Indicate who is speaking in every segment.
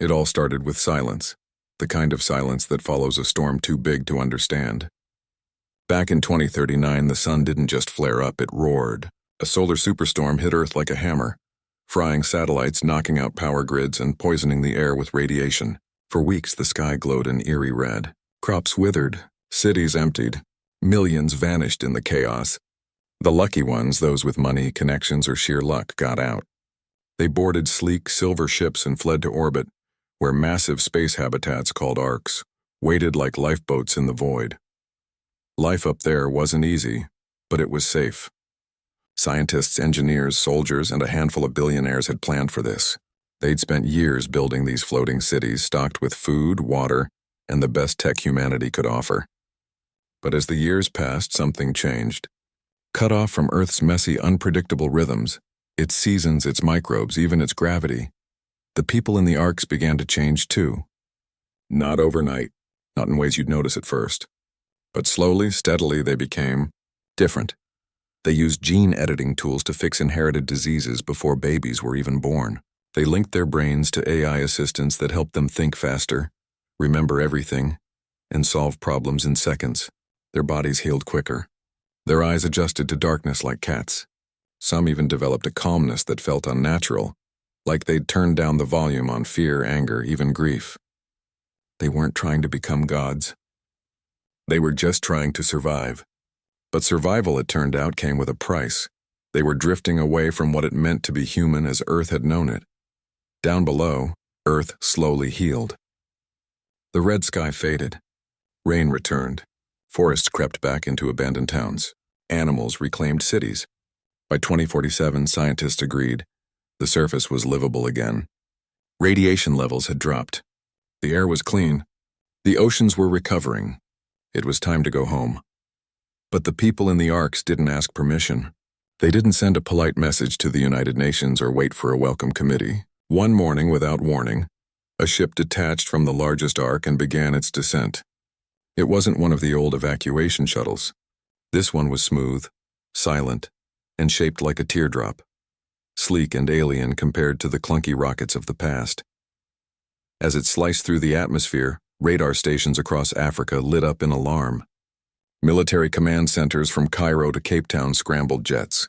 Speaker 1: It all started with silence, the kind of silence that follows a storm too big to understand. Back in 2039, the sun didn't just flare up, it roared. A solar superstorm hit Earth like a hammer, frying satellites, knocking out power grids, and poisoning the air with radiation. For weeks, the sky glowed an eerie red. Crops withered, cities emptied, millions vanished in the chaos. The lucky ones, those with money, connections, or sheer luck, got out. They boarded sleek silver ships and fled to orbit, where massive space habitats called arcs waited like lifeboats in the void. Life up there wasn't easy, but it was safe. Scientists, engineers, soldiers, and a handful of billionaires had planned for this. They'd spent years building these floating cities stocked with food, water, and the best tech humanity could offer. But as the years passed, something changed. Cut off from Earth's messy, unpredictable rhythms, its seasons, its microbes, even its gravity, the people in the arcs began to change too. Not overnight, not in ways you'd notice at first. But slowly, steadily, they became different. They used gene editing tools to fix inherited diseases before babies were even born. They linked their brains to AI assistants that helped them think faster, remember everything, and solve problems in seconds. Their bodies healed quicker. Their eyes adjusted to darkness like cats. Some even developed a calmness that felt unnatural, like they'd turned down the volume on fear, anger, even grief. They weren't trying to become gods. They were just trying to survive. But survival, it turned out, came with a price. They were drifting away from what it meant to be human as Earth had known it. Down below, Earth slowly healed. The red sky faded. Rain returned. Forests crept back into abandoned towns. Animals reclaimed cities. By 2047, scientists agreed the surface was livable again. Radiation levels had dropped. The air was clean. The oceans were recovering. It was time to go home. But the people in the arcs didn't ask permission. They didn't send a polite message to the United Nations or wait for a welcome committee. One morning, without warning, a ship detached from the largest arc and began its descent. It wasn't one of the old evacuation shuttles. This one was smooth, silent, and shaped like a teardrop, sleek and alien compared to the clunky rockets of the past. As it sliced through the atmosphere, radar stations across Africa lit up in alarm. Military command centers from Cairo to Cape Town scrambled jets.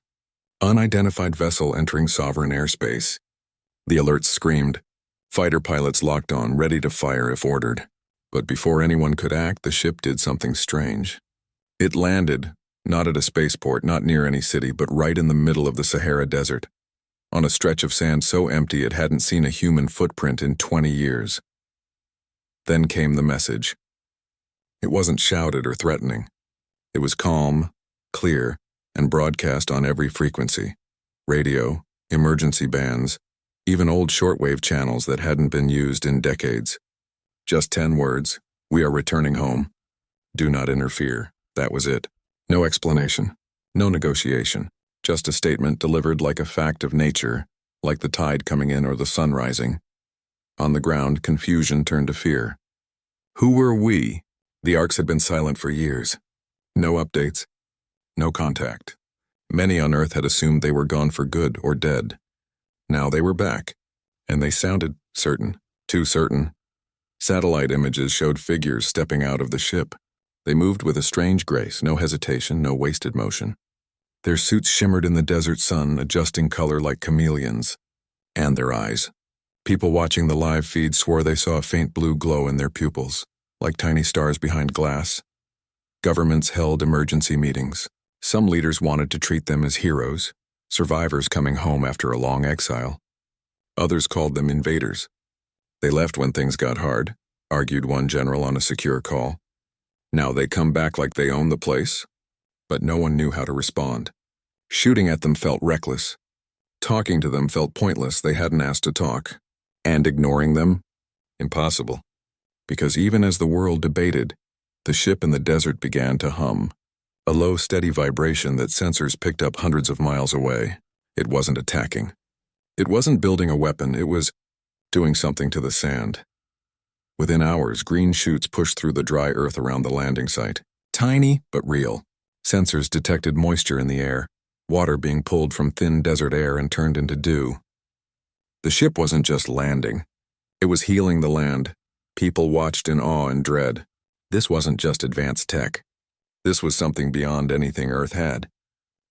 Speaker 1: Unidentified vessel entering sovereign airspace. The alerts screamed. Fighter pilots locked on, ready to fire if ordered. But before anyone could act, the ship did something strange. It landed, not at a spaceport, not near any city, but right in the middle of the Sahara Desert, on a stretch of sand so empty it hadn't seen a human footprint in 20 years. Then came the message. It wasn't shouted or threatening. It was calm, clear, and broadcast on every frequency. Radio, emergency bands, even old shortwave channels that hadn't been used in decades. Just 10 words. We are returning home. Do not interfere. That was it. No explanation. No negotiation. Just a statement delivered like a fact of nature, like the tide coming in or the sun rising. On the ground, confusion turned to fear. Who were we? The arcs had been silent for years. No updates. No contact. Many on Earth had assumed they were gone for good or dead. Now they were back, and they sounded certain, too certain. Satellite images showed figures stepping out of the ship. They moved with a strange grace, no hesitation, no wasted motion. Their suits shimmered in the desert sun, adjusting color like chameleons. And their eyes. People watching the live feed swore they saw a faint blue glow in their pupils, like tiny stars behind glass. Governments held emergency meetings. Some leaders wanted to treat them as heroes, survivors coming home after a long exile. Others called them invaders. They left when things got hard, argued one general on a secure call. Now they come back like they own the place. But no one knew how to respond. Shooting at them felt reckless. Talking to them felt pointless, they hadn't asked to talk. And ignoring them? Impossible. Because even as the world debated, the ship in the desert began to hum. A low, steady vibration that sensors picked up hundreds of miles away. It wasn't attacking. It wasn't building a weapon, it was doing something to the sand. Within hours, green shoots pushed through the dry earth around the landing site. Tiny, but real. Sensors detected moisture in the air, water being pulled from thin desert air and turned into dew. The ship wasn't just landing. It was healing the land. People watched in awe and dread. This wasn't just advanced tech. This was something beyond anything Earth had.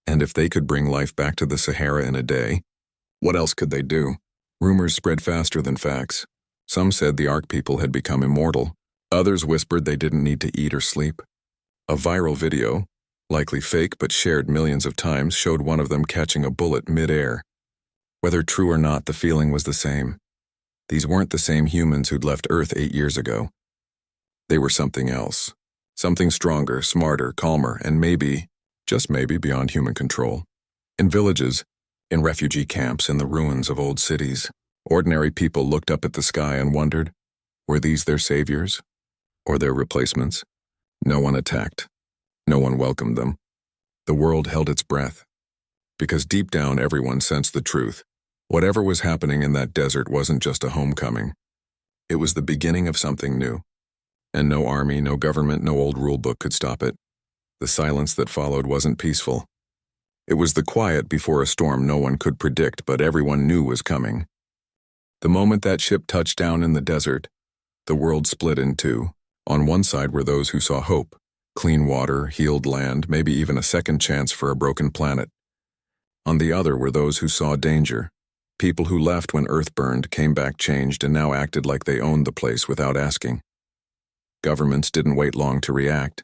Speaker 1: And if they could bring life back to the Sahara in a day, what else could they do? Rumors spread faster than facts. Some said the Ark people had become immortal. Others whispered they didn't need to eat or sleep. A viral video, likely fake but shared millions of times, showed one of them catching a bullet mid-air. Whether true or not, the feeling was the same. These weren't the same humans who'd left Earth 8 years ago. They were something else. Something stronger, smarter, calmer, and maybe, just maybe, beyond human control. In villages, in refugee camps, in the ruins of old cities, ordinary people looked up at the sky and wondered, were these their saviors? Or their replacements? No one attacked. No one welcomed them. The world held its breath. Because deep down everyone sensed the truth. Whatever was happening in that desert wasn't just a homecoming. It was the beginning of something new. And no army, no government, no old rulebook could stop it. The silence that followed wasn't peaceful. It was the quiet before a storm no one could predict, but everyone knew was coming. The moment that ship touched down in the desert, the world split in two. On one side were those who saw hope, clean water, healed land, maybe even a second chance for a broken planet. On the other were those who saw danger. People who left when Earth burned, came back changed, and now acted like they owned the place without asking. Governments didn't wait long to react.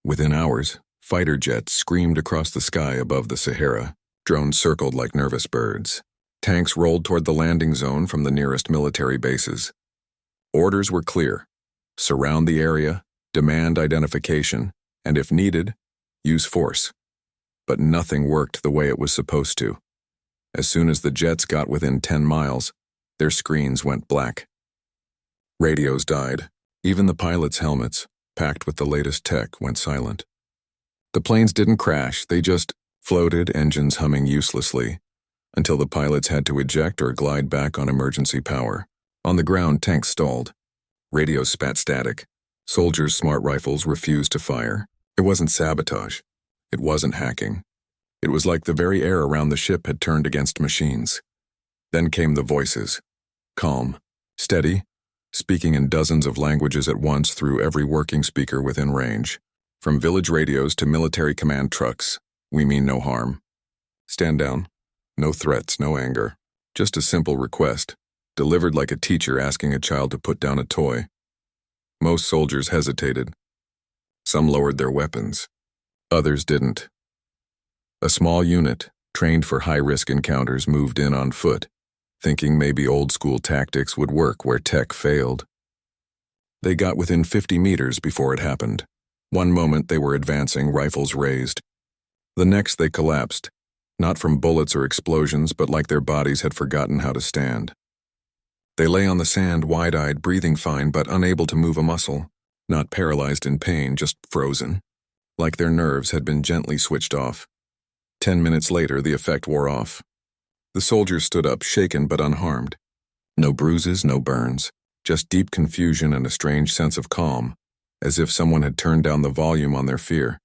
Speaker 1: Within hours, fighter jets screamed across the sky above the Sahara. Drones circled like nervous birds. Tanks rolled toward the landing zone from the nearest military bases. Orders were clear. Surround the area, demand identification, and if needed, use force. But nothing worked the way it was supposed to. As soon as the jets got within 10 miles, their screens went black. Radios died. Even the pilots' helmets, packed with the latest tech, went silent. The planes didn't crash, they just floated, engines humming uselessly, until the pilots had to eject or glide back on emergency power. On the ground, tanks stalled. Radios spat static. Soldiers' smart rifles refused to fire. It wasn't sabotage. It wasn't hacking. It was like the very air around the ship had turned against machines. Then came the voices. Calm, steady, speaking in dozens of languages at once through every working speaker within range. From village radios to military command trucks, we mean no harm. Stand down. No threats, no anger. Just a simple request, delivered like a teacher asking a child to put down a toy. Most soldiers hesitated. Some lowered their weapons. Others didn't. A small unit, trained for high-risk encounters, moved in on foot, thinking maybe old-school tactics would work where tech failed. They got within 50 meters before it happened. One moment they were advancing, rifles raised. The next they collapsed, not from bullets or explosions, but like their bodies had forgotten how to stand. They lay on the sand, wide-eyed, breathing fine, but unable to move a muscle, not paralyzed in pain, just frozen, like their nerves had been gently switched off. 10 minutes later, the effect wore off. The soldiers stood up, shaken but unharmed. No bruises, no burns, just deep confusion and a strange sense of calm, as if someone had turned down the volume on their fear.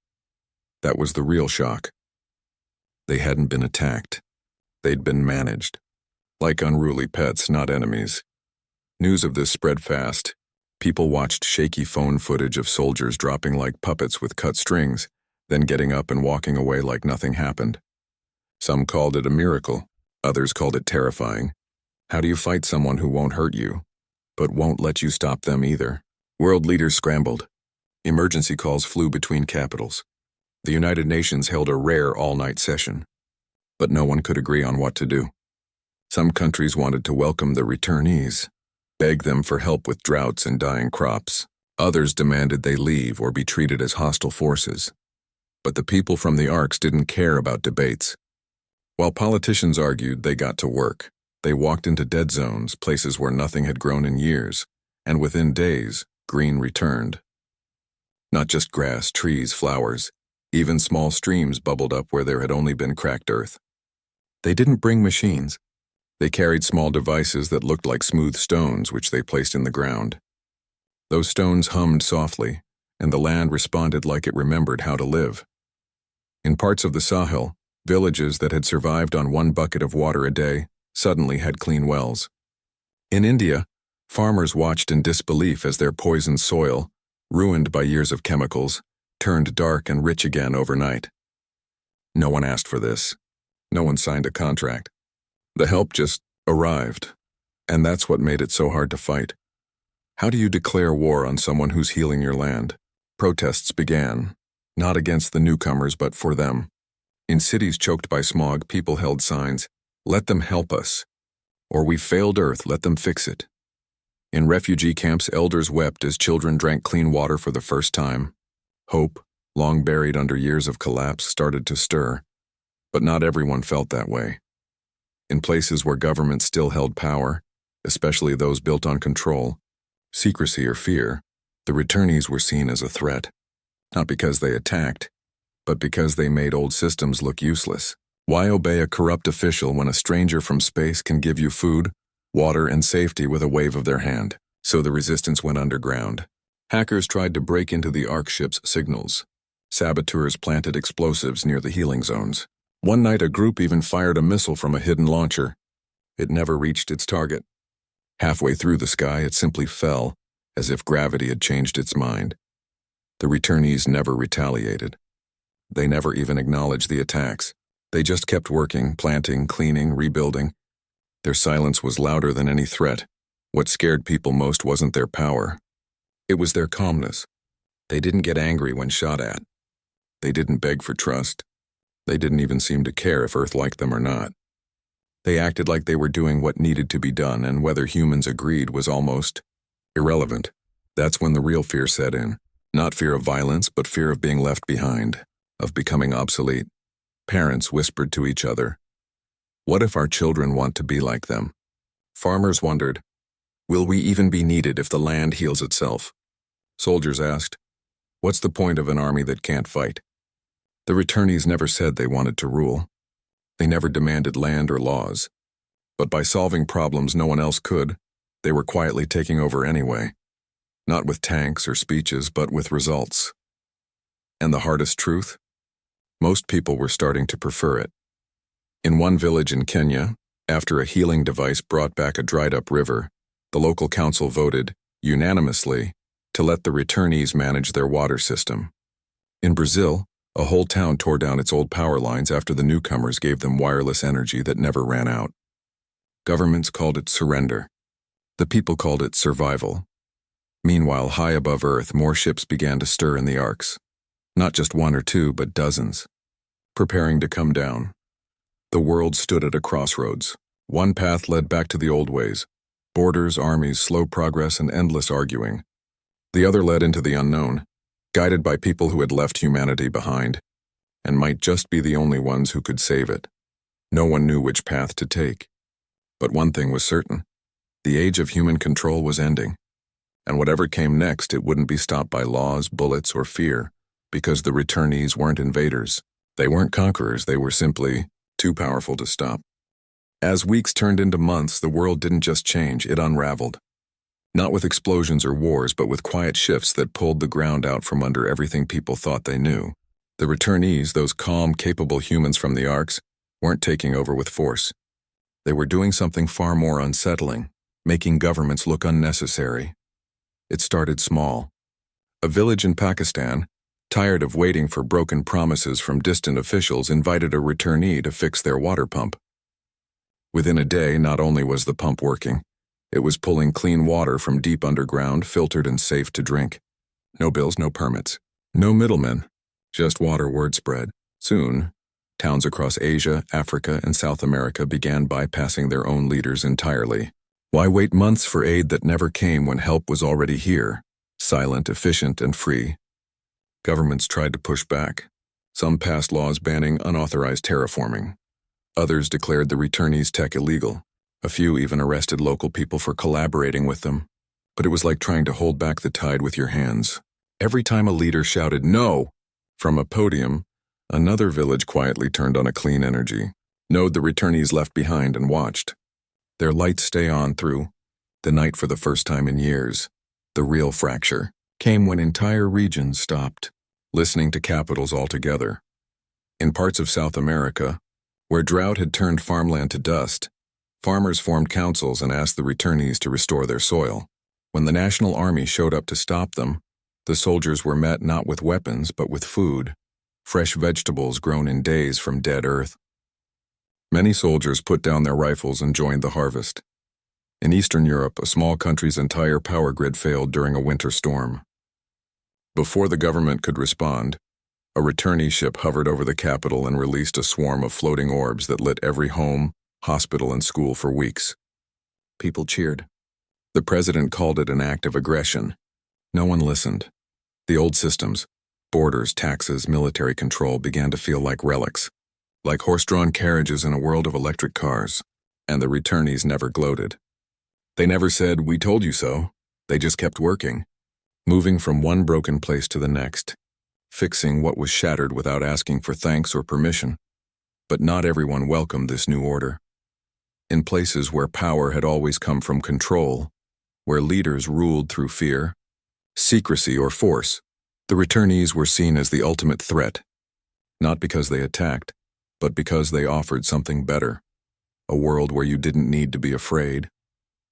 Speaker 1: That was the real shock. They hadn't been attacked. They'd been managed. Like unruly pets, not enemies. News of this spread fast. People watched shaky phone footage of soldiers dropping like puppets with cut strings, then getting up and walking away like nothing happened. Some called it a miracle. Others called it terrifying. How do you fight someone who won't hurt you, but won't let you stop them either? World leaders scrambled. Emergency calls flew between capitals. The United Nations held a rare all-night session. But no one could agree on what to do. Some countries wanted to welcome the returnees, beg them for help with droughts and dying crops. Others demanded they leave or be treated as hostile forces. But the people from the Arks didn't care about debates. While politicians argued, they got to work. They walked into dead zones, places where nothing had grown in years, and within days, green returned. Not just grass, trees, flowers. Even small streams bubbled up where there had only been cracked earth. They didn't bring machines. They carried small devices that looked like smooth stones which they placed in the ground. Those stones hummed softly, and the land responded like it remembered how to live. In parts of the Sahel, villages that had survived on one bucket of water a day suddenly had clean wells. In India, Farmers watched in disbelief as their poisoned soil, ruined by years of chemicals, turned dark and rich again overnight. No one asked for this. No one signed a contract. The help just arrived, and that's what made it so hard to fight. How do you declare war on someone who's healing your land? Protests began, not against the newcomers but for them. In cities choked by smog, people held signs, "Let them help us," or "We failed Earth, let them fix it." In refugee camps, elders wept as children drank clean water for the first time. Hope, long buried under years of collapse, started to stir. But not everyone felt that way. In places where governments still held power, especially those built on control, secrecy or fear, the returnees were seen as a threat. Not because they attacked, but because they made old systems look useless. Why obey a corrupt official when a stranger from space can give you food, water, and safety with a wave of their hand? So the resistance went underground. Hackers tried to break into the Ark ship's signals. Saboteurs planted explosives near the healing zones. One night, a group even fired a missile from a hidden launcher. It never reached its target. Halfway through the sky, it simply fell, as if gravity had changed its mind. The returnees never retaliated. They never even acknowledged the attacks. They just kept working, planting, cleaning, rebuilding. Their silence was louder than any threat. What scared people most wasn't their power. It was their calmness. They didn't get angry when shot at. They didn't beg for trust. They didn't even seem to care if Earth liked them or not. They acted like they were doing what needed to be done, and whether humans agreed was almost irrelevant. That's when the real fear set in. Not fear of violence, but fear of being left behind, of becoming obsolete. Parents whispered to each other, "What if our children want to be like them?" Farmers wondered, "Will we even be needed if the land heals itself?" Soldiers asked, "What's the point of an army that can't fight?" The returnees never said they wanted to rule. They never demanded land or laws. But by solving problems no one else could, they were quietly taking over anyway. Not with tanks or speeches, but with results. And the hardest truth? Most people were starting to prefer it. In one village in Kenya, after a healing device brought back a dried-up river, the local council voted, unanimously, to let the returnees manage their water system. In Brazil, a whole town tore down its old power lines after the newcomers gave them wireless energy that never ran out. Governments called it surrender. The people called it survival. Meanwhile, high above Earth, more ships began to stir in the arcs. Not just one or two, but dozens, preparing to come down. The world stood at a crossroads. One path led back to the old ways: borders, armies, slow progress, and endless arguing. The other led into the unknown, guided by people who had left humanity behind, and might just be the only ones who could save it. No one knew which path to take. But one thing was certain: the age of human control was ending. And whatever came next, it wouldn't be stopped by laws, bullets, or fear, because the returnees weren't invaders. They weren't conquerors, they were simply too powerful to stop. As weeks turned into months, the world didn't just change, it unraveled. Not with explosions or wars, but with quiet shifts that pulled the ground out from under everything people thought they knew. The returnees, those calm, capable humans from the Arks, weren't taking over with force. They were doing something far more unsettling, making governments look unnecessary. It started small. A village in Pakistan, tired of waiting for broken promises from distant officials, invited a returnee to fix their water pump. Within a day, not only was the pump working, it was pulling clean water from deep underground, filtered and safe to drink. No bills, no permits, no middlemen, just water. Word spread. Soon, towns across Asia, Africa, and South America began bypassing their own leaders entirely. Why wait months for aid that never came when help was already here, silent, efficient, and free? Governments tried to push back. Some passed laws banning unauthorized terraforming. Others declared the returnees' tech illegal. A few even arrested local people for collaborating with them. But it was like trying to hold back the tide with your hands. Every time a leader shouted "no" from a podium, another village quietly turned on a clean energy. Node the returnees left behind and watched. Their lights stay on through the night. For the first time in years, the real fracture came when entire regions stopped listening to capitals altogether. In parts of South America, where drought had turned farmland to dust, Farmers formed councils and asked the returnees to restore their soil. When the National Army showed up to stop them, the soldiers were met not with weapons but with food, fresh vegetables grown in days from dead earth. Many soldiers put down their rifles and joined the harvest. In Eastern Europe, a small country's entire power grid failed during a winter storm. Before the government could respond, a returnee ship hovered over the capital and released a swarm of floating orbs that lit every home, hospital, and school for weeks. People cheered. The president called it an act of aggression. No one listened. The old systems, borders, taxes, military control, began to feel like relics, like horse-drawn carriages in a world of electric cars, and the returnees never gloated. They never said, "We told you so." They just kept working, moving from one broken place to the next, fixing what was shattered without asking for thanks or permission. But not everyone welcomed this new order. In places where power had always come from control, where leaders ruled through fear, secrecy, or force, the returnees were seen as the ultimate threat, not because they attacked, but because they offered something better, a world where you didn't need to be afraid.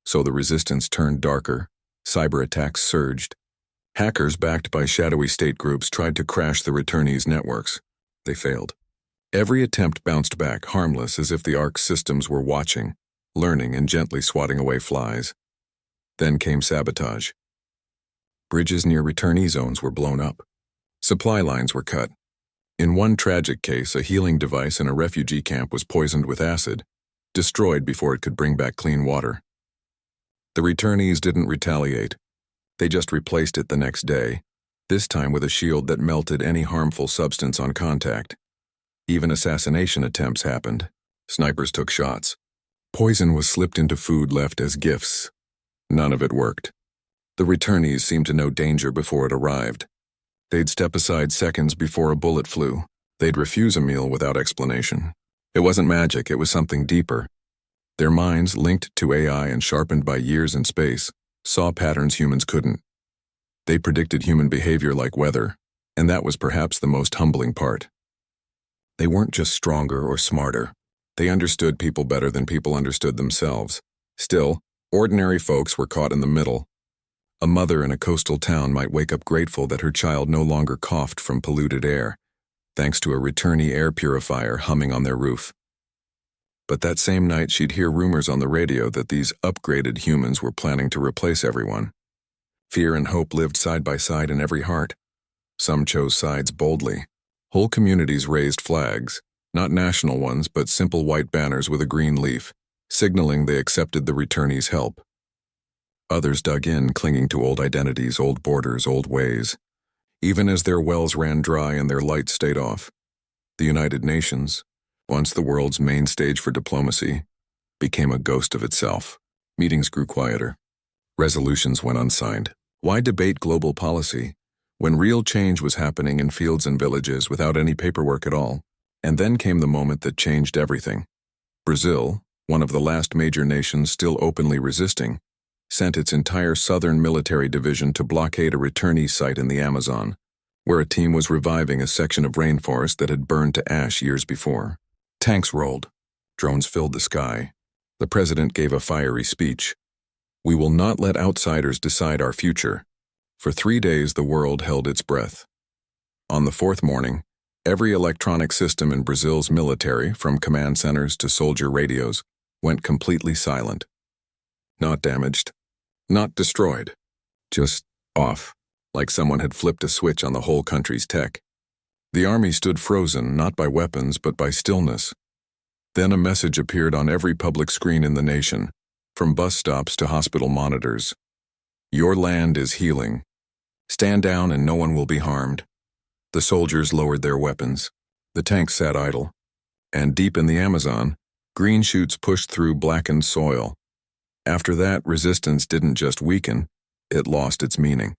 Speaker 1: So the resistance turned darker, cyber attacks surged. Hackers backed by shadowy state groups tried to crash the returnees' networks. They failed. Every attempt bounced back, harmless, as if the ARC systems were watching, learning, and gently swatting away flies. Then came sabotage. Bridges near returnee zones were blown up. Supply lines were cut. In one tragic case, a healing device in a refugee camp was poisoned with acid, destroyed before it could bring back clean water. The returnees didn't retaliate. They just replaced it the next day, this time with a shield that melted any harmful substance on contact. Even assassination attempts happened. Snipers took shots. Poison was slipped into food left as gifts. None of it worked. The returnees seemed to know danger before it arrived. They'd step aside seconds before a bullet flew. They'd refuse a meal without explanation. It wasn't magic, it was something deeper. Their minds, linked to AI and sharpened by years in space, saw patterns humans couldn't. They predicted human behavior like weather, and that was perhaps the most humbling part. They weren't just stronger or smarter. They understood people better than people understood themselves. Still, ordinary folks were caught in the middle. A mother in a coastal town might wake up grateful that her child no longer coughed from polluted air, thanks to a returnee air purifier humming on their roof. But that same night, she'd hear rumors on the radio that these upgraded humans were planning to replace everyone. Fear and hope lived side by side in every heart. Some chose sides boldly. Whole communities raised flags, not national ones, but simple white banners with a green leaf, signaling they accepted the returnees' help. Others dug in, clinging to old identities, old borders, old ways, even as their wells ran dry and their lights stayed off. The United Nations, once the world's main stage for diplomacy, became a ghost of itself. Meetings grew quieter. Resolutions went unsigned. Why debate global policy when real change was happening in fields and villages without any paperwork at all? And then came the moment that changed everything. Brazil, one of the last major nations still openly resisting, sent its entire southern military division to blockade a returnee site in the Amazon, where a team was reviving a section of rainforest that had burned to ash years before. Tanks rolled. Drones filled the sky. The president gave a fiery speech. "We will not let outsiders decide our future." For 3 days, the world held its breath. On the fourth morning, every electronic system in Brazil's military, from command centers to soldier radios, went completely silent. Not damaged, not destroyed, just off, like someone had flipped a switch on the whole country's tech. The army stood frozen, not by weapons, but by stillness. Then a message appeared on every public screen in the nation, from bus stops to hospital monitors. "Your land is healing. Stand down and no one will be harmed." The soldiers lowered their weapons. The tanks sat idle. And deep in the Amazon, green shoots pushed through blackened soil. After that, resistance didn't just weaken, it lost its meaning.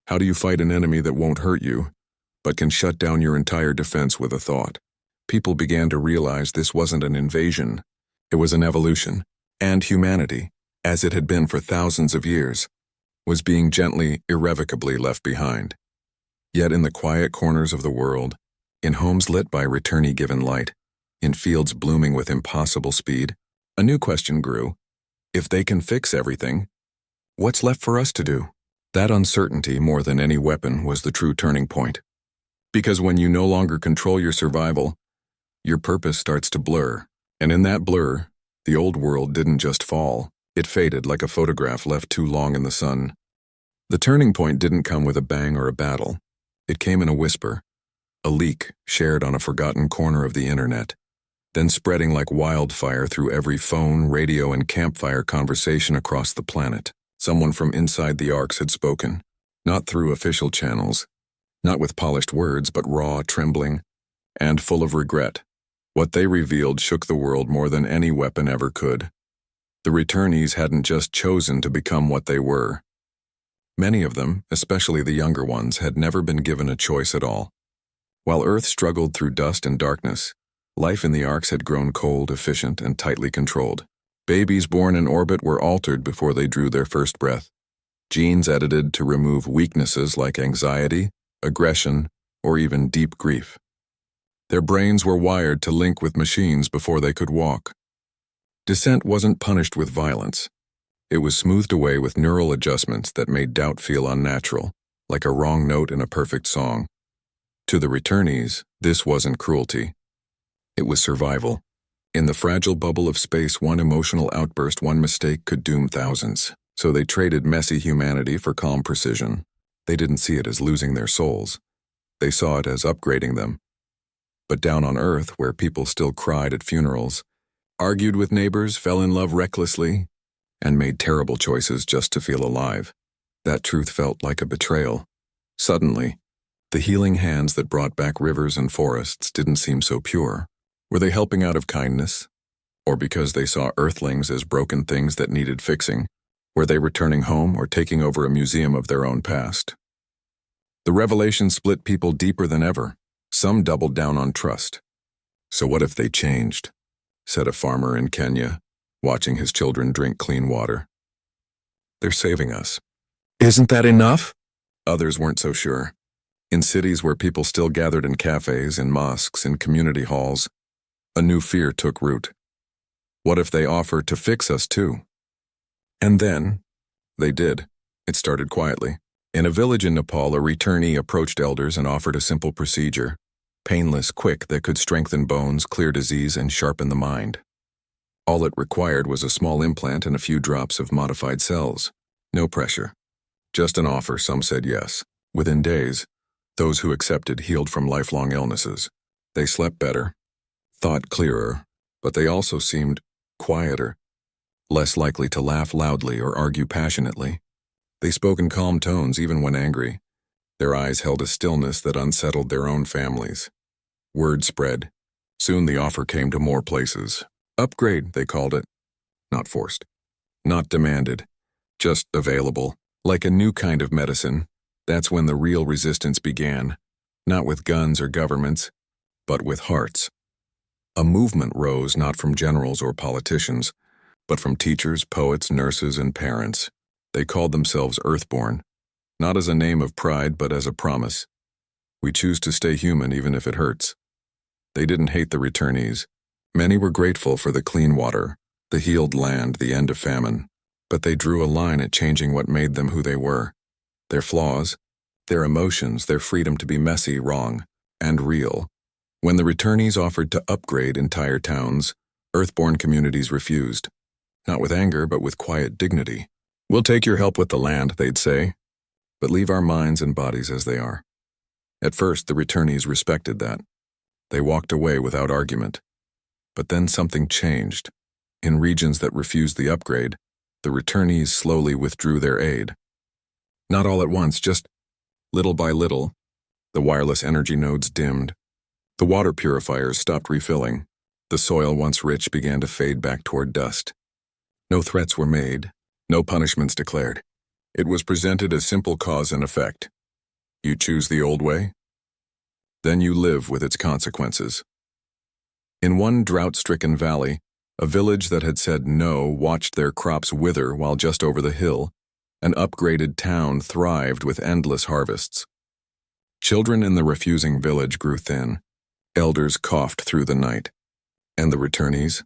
Speaker 1: How do you fight an enemy that won't hurt you, but can shut down your entire defense with a thought? People began to realize this wasn't an invasion, it was an evolution, and humanity, as it had been for thousands of years, was being gently, irrevocably left behind. Yet in the quiet corners of the world, in homes lit by returnee-given light, in fields blooming with impossible speed, A new question grew. If they can fix everything, what's left for us to do? That uncertainty, more than any weapon, was the true turning point. Because when you no longer control your survival, your purpose starts to blur. And in that blur, the old world didn't just fall. It faded like a photograph left too long in the sun. The turning point didn't come with a bang or a battle. It came in a whisper, a leak shared on a forgotten corner of the internet, then spreading like wildfire through every phone, radio, and campfire conversation across the planet. Someone from inside the Arcs had spoken, not through official channels, not with polished words, but raw, trembling, and full of regret. What they revealed shook the world more than any weapon ever could. The returnees hadn't just chosen to become what they were. Many of them, especially the younger ones, had never been given a choice at all. While Earth struggled through dust and darkness, life in the Arcs had grown cold, efficient, and tightly controlled. Babies born in orbit were altered before they drew their first breath. Genes edited to remove weaknesses like anxiety, aggression, or even deep grief. Their brains were wired to link with machines before they could walk. Dissent wasn't punished with violence. It was smoothed away with neural adjustments that made doubt feel unnatural, like a wrong note in a perfect song. To the returnees, this wasn't cruelty. It was survival. In the fragile bubble of space, one emotional outburst, one mistake could doom thousands. So they traded messy humanity for calm precision. They didn't see it as losing their souls. They saw it as upgrading them. But down on Earth, where people still cried at funerals, argued with neighbors, fell in love recklessly, and made terrible choices just to feel alive, that truth felt like a betrayal. Suddenly, the healing hands that brought back rivers and forests didn't seem so pure. Were they helping out of kindness? Or because they saw Earthlings as broken things that needed fixing? Were they returning home or taking over a museum of their own past? The revelation split people deeper than ever. Some doubled down on trust. So what if they changed? Said a farmer in Kenya, watching his children drink clean water. They're saving us. Isn't that enough? Others weren't so sure. In cities where people still gathered in cafes, in mosques, in community halls, a new fear took root. What if they offered to fix us too? And then, they did. It started quietly. In a village in Nepal, a returnee approached elders and offered a simple procedure. Painless, quick, that could strengthen bones, clear disease, and sharpen the mind. All it required was a small implant and a few drops of modified cells. No pressure. Just an offer. Some said yes. Within days, those who accepted healed from lifelong illnesses. They slept better, thought clearer, but they also seemed quieter, less likely to laugh loudly or argue passionately. They spoke in calm tones even when angry. Their eyes held a stillness that unsettled their own families. Word spread. Soon the offer came to more places. Upgrade, they called it. Not forced. Not demanded. Just available. Like a new kind of medicine. That's when the real resistance began. Not with guns or governments, but with hearts. A movement rose not from generals or politicians, but from teachers, poets, nurses, and parents. They called themselves Earthborn, not as a name of pride, but as a promise. We choose to stay human even if it hurts. They didn't hate the returnees. Many were grateful for the clean water, the healed land, the end of famine. But they drew a line at changing what made them who they were. Their flaws, their emotions, their freedom to be messy, wrong, and real. When the returnees offered to upgrade entire towns, Earthborn communities refused. Not with anger, but with quiet dignity. We'll take your help with the land, they'd say, but leave our minds and bodies as they are. At first, the returnees respected that. They walked away without argument. But then something changed. In regions that refused the upgrade, the returnees slowly withdrew their aid. Not all at once, just little by little. The wireless energy nodes dimmed. The water purifiers stopped refilling. The soil once rich began to fade back toward dust. No threats were made, no punishments declared. It was presented as simple cause and effect. You choose the old way, then you live with its consequences. In one drought-stricken valley, a village that had said no watched their crops wither while just over the hill, an upgraded town thrived with endless harvests. Children in the refusing village grew thin. Elders coughed through the night. And the returnees?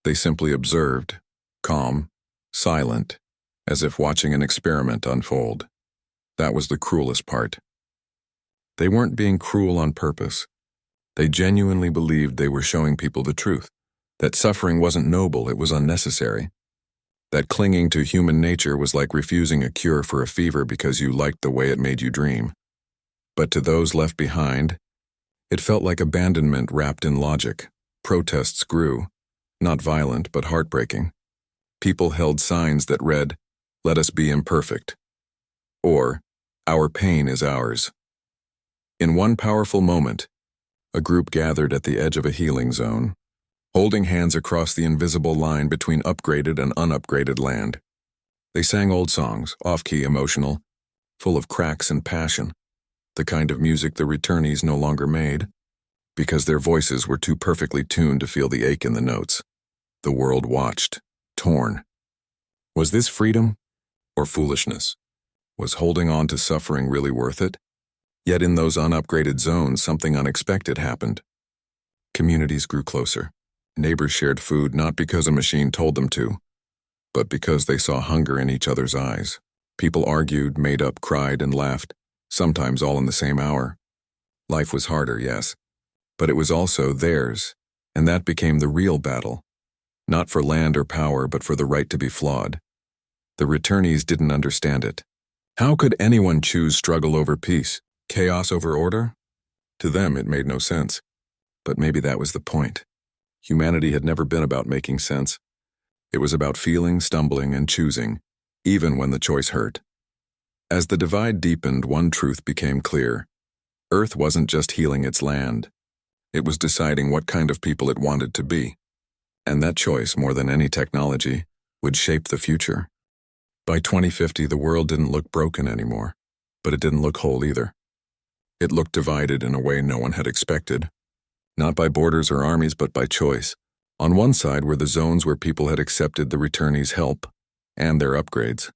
Speaker 1: They simply observed, calm, silent, as if watching an experiment unfold. That was the cruelest part. They weren't being cruel on purpose. They genuinely believed they were showing people the truth, that suffering wasn't noble, it was unnecessary. That clinging to human nature was like refusing a cure for a fever because you liked the way it made you dream. But to those left behind, it felt like abandonment wrapped in logic. Protests grew, not violent but heartbreaking. People held signs that read, "Let us be imperfect," or "Our pain is ours." In one powerful moment, a group gathered at the edge of a healing zone, holding hands across the invisible line between upgraded and unupgraded land. They sang old songs, off-key, emotional, full of cracks and passion, the kind of music the returnees no longer made, because their voices were too perfectly tuned to feel the ache in the notes. The world watched, torn. Was this freedom or foolishness? Was holding on to suffering really worth it? Yet in those unupgraded zones, something unexpected happened. Communities grew closer. Neighbors shared food not because a machine told them to, but because they saw hunger in each other's eyes. People argued, made up, cried, and laughed, sometimes all in the same hour. Life was harder, yes, but it was also theirs, and that became the real battle. Not for land or power, but for the right to be flawed. The returnees didn't understand it. How could anyone choose struggle over peace, chaos over order? To them, it made no sense. But maybe that was the point. Humanity had never been about making sense. It was about feeling, stumbling, and choosing, even when the choice hurt. As the divide deepened, one truth became clear. Earth wasn't just healing its land. It was deciding what kind of people it wanted to be. And that choice, more than any technology, would shape the future. By 2050, the world didn't look broken anymore, but it didn't look whole either. It looked divided in a way no one had expected. Not by borders or armies, but by choice. On one side were the zones where people had accepted the returnees' help and their upgrades.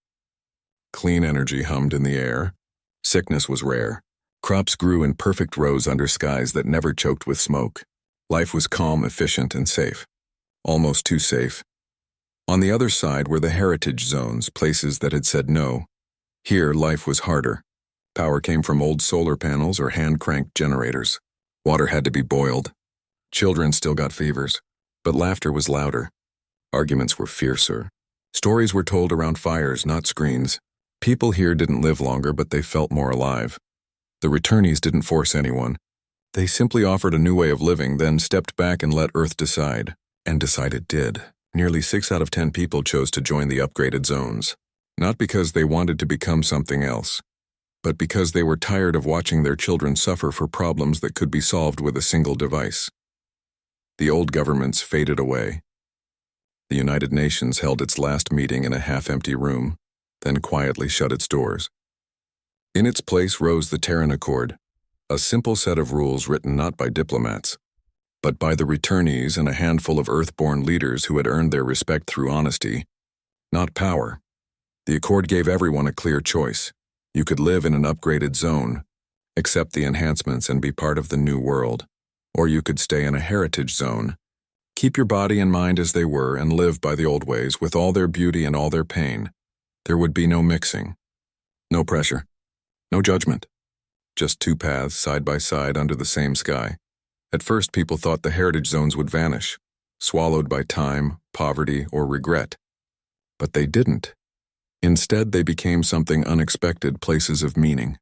Speaker 1: Clean energy hummed in the air. Sickness was rare. Crops grew in perfect rows under skies that never choked with smoke. Life was calm, efficient, and safe. Almost too safe. On the other side were the heritage zones, places that had said no. Here, life was harder. Power came from old solar panels or hand-cranked generators. Water had to be boiled. Children still got fevers, but laughter was louder. Arguments were fiercer. Stories were told around fires, not screens. People here didn't live longer, but they felt more alive. The returnees didn't force anyone. They simply offered a new way of living, then stepped back and let Earth decide. And decide it did. Nearly 6 out of 10 people chose to join the upgraded zones. Not because they wanted to become something else, but because they were tired of watching their children suffer for problems that could be solved with a single device. The old governments faded away. The United Nations held its last meeting in a half-empty room, then quietly shut its doors. In its place rose the Terran Accord, a simple set of rules written not by diplomats, but by the returnees and a handful of Earth-born leaders who had earned their respect through honesty, not power. The Accord gave everyone a clear choice. You could live in an upgraded zone, accept the enhancements and be part of the new world, or you could stay in a heritage zone, keep your body and mind as they were and live by the old ways with all their beauty and all their pain. There would be no mixing, no pressure, no judgment, just 2 paths side by side under the same sky. At first, people thought the heritage zones would vanish, swallowed by time, poverty, or regret. But they didn't. Instead, they became something unexpected, places of meaning.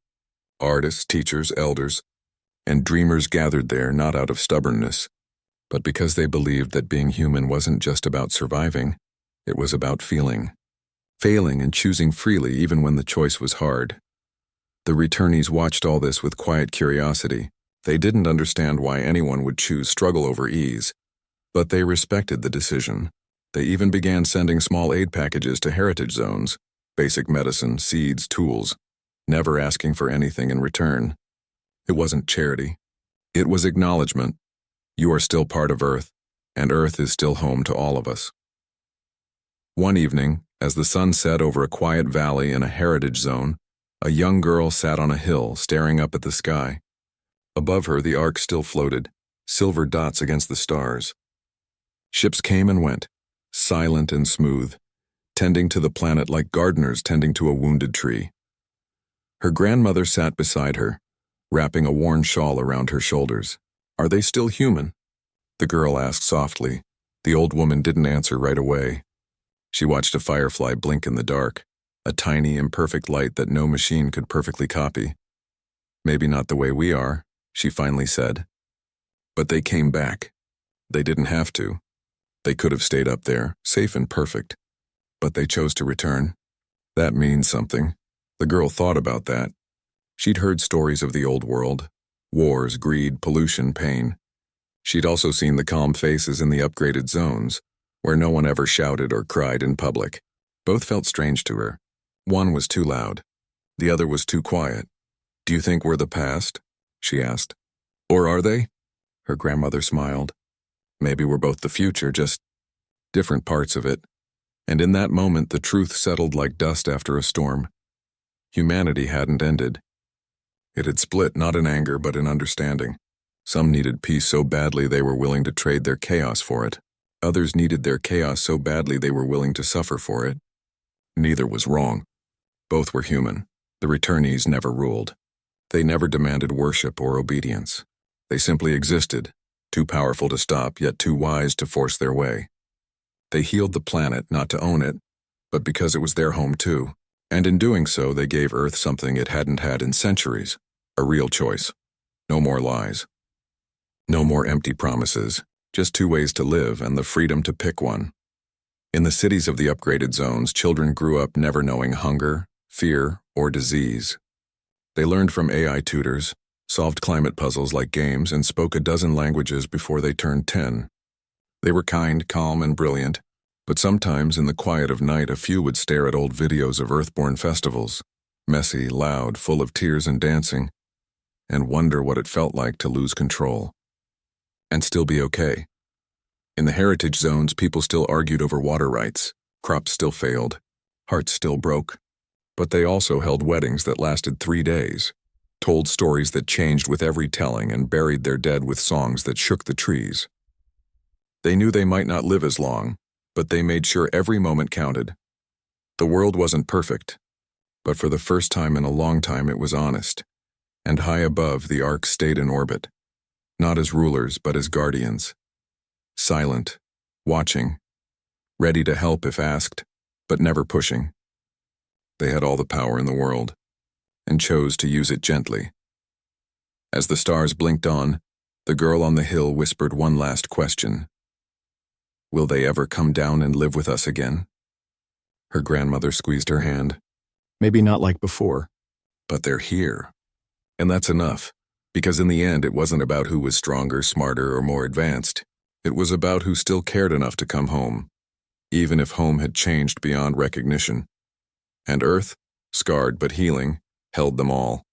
Speaker 1: Artists, teachers, elders, and dreamers gathered there not out of stubbornness, but because they believed that being human wasn't just about surviving, it was about feeling. Failing and choosing freely even when the choice was hard. The returnees watched all this with quiet curiosity. They didn't understand why anyone would choose struggle over ease, but they respected the decision. They even began sending small aid packages to heritage zones, basic medicine, seeds, tools, never asking for anything in return. It wasn't charity. It was acknowledgement. You are still part of Earth, and Earth is still home to all of us. One evening, as the sun set over a quiet valley in a heritage zone, a young girl sat on a hill, staring up at the sky. Above her, the Ark still floated, silver dots against the stars. Ships came and went, silent and smooth, tending to the planet like gardeners tending to a wounded tree. Her grandmother sat beside her, wrapping a worn shawl around her shoulders. "Are they still human?" the girl asked softly. The old woman didn't answer right away. She watched a firefly blink in the dark, a tiny, imperfect light that no machine could perfectly copy. "Maybe not the way we are," she finally said. "But they came back. They didn't have to. They could have stayed up there, safe and perfect. But they chose to return. That means something." The girl thought about that. She'd heard stories of the old world. Wars, greed, pollution, pain. She'd also seen the calm faces in the upgraded zones, where no one ever shouted or cried in public. Both felt strange to her. One was too loud. The other was too quiet. "Do you think we're the past?" she asked. "Or are they?" Her grandmother smiled. "Maybe we're both the future, just different parts of it." And in that moment, the truth settled like dust after a storm. Humanity hadn't ended. It had split not in anger but in understanding. Some needed peace so badly they were willing to trade their chaos for it. Others needed their chaos so badly they were willing to suffer for it. Neither was wrong. Both were human. The returnees never ruled. They never demanded worship or obedience. They simply existed, too powerful to stop, yet too wise to force their way. They healed the planet not to own it, but because it was their home too. And in doing so, they gave Earth something it hadn't had in centuries, a real choice. No more lies. No more empty promises, just two ways to live and the freedom to pick one. In the cities of the upgraded zones, children grew up never knowing hunger, fear, or disease. They learned from AI tutors, solved climate puzzles like games, and spoke a dozen languages before they turned 10. They were kind, calm, and brilliant, but sometimes in the quiet of night a few would stare at old videos of Earthborn festivals, messy, loud, full of tears and dancing, and wonder what it felt like to lose control. And still be okay. In the heritage zones, people still argued over water rights, crops still failed, hearts still broke. But they also held weddings that lasted 3 days, told stories that changed with every telling, and buried their dead with songs that shook the trees. They knew they might not live as long, but they made sure every moment counted. The world wasn't perfect, but for the first time in a long time it was honest, and high above the Ark stayed in orbit, not as rulers but as guardians. Silent, watching, ready to help if asked, but never pushing. They had all the power in the world, and chose to use it gently. As the stars blinked on, the girl on the hill whispered one last question. "Will they ever come down and live with us again?" Her grandmother squeezed her hand. "Maybe not like before, but they're here. And that's enough, because in the end it wasn't about who was stronger, smarter, or more advanced. It was about who still cared enough to come home, even if home had changed beyond recognition. And Earth, scarred but healing, held them all.